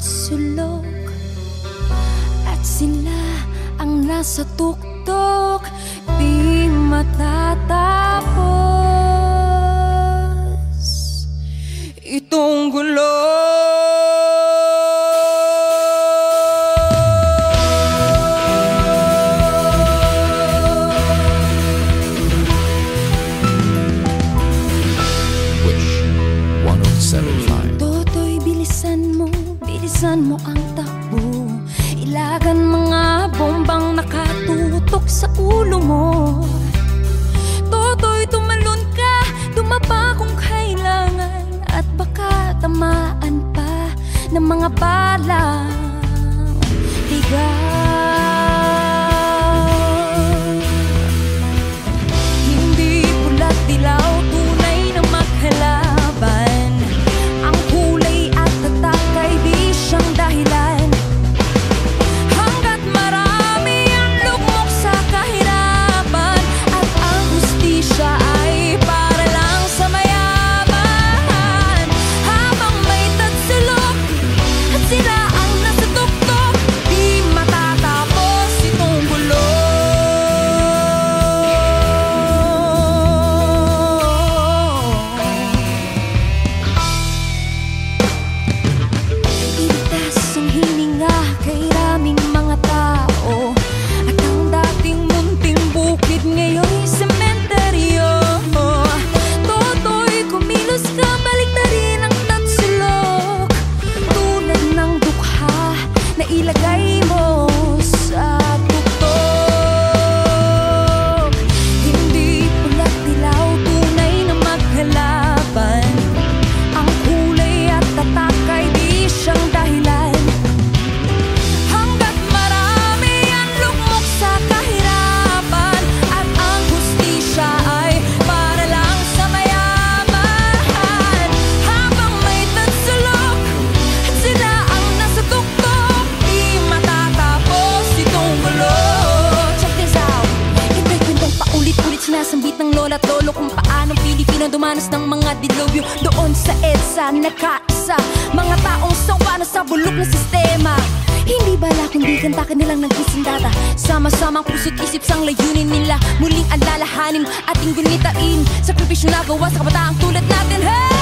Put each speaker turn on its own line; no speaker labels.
sulok, at sila ang nasa tuktok, di matatapos itong gulo. Totoy, bilisan mo ang takbo. Ilagan mga bombang nakatutok sa ulo mo. Totoy, tumalon ka, tumapa kung kailangan, at baka tamaan pa ng mga balang tigang. Hindi pula't dilaw, tunay na maghalaban. Ang kulay at tatak ay di siyang dahilan. Hanggat marami ang lugmok sa kahirapan, at ang hustisya ay para lang sa mayaman. Habang may tagsulok at sila ang nasa tuktok, di matatapos itong gulo. Iligtas ang hininga kay raming mga tao, at ang dating munting bukid ngayon'y sementeryo. Totoy, kumilos ka, balik na rin ang tagsulok, tulad ng dukha na ilagay mo sa tuktok. Hindi pula't dilaw, tunay na maghalaban. Ang kulay at tatak ay di siyang dahilan. Hanggat marami ang lugmok sa kahirapan, at ang hustisya ay para lang sa mayaman. Habang may tagsulok at sila ang nasa tuktok, di matatapos itong gulo. Check this out. Ito'y kwentong paulit-ulit sinasambit ng lola at lolo kung paanong Pilipino dumanas ng mga dilubyo doon sa EDSA. Nagkaisa mga taong sawa na sa bulok na sistema. Hindi bala kundi kanta kanilang nagising data. Sama-samang puso't isip sang layunin nila, muling alalahanin ating gunitain sakripisyo na gawa sa kabataang tulad natin. Hey!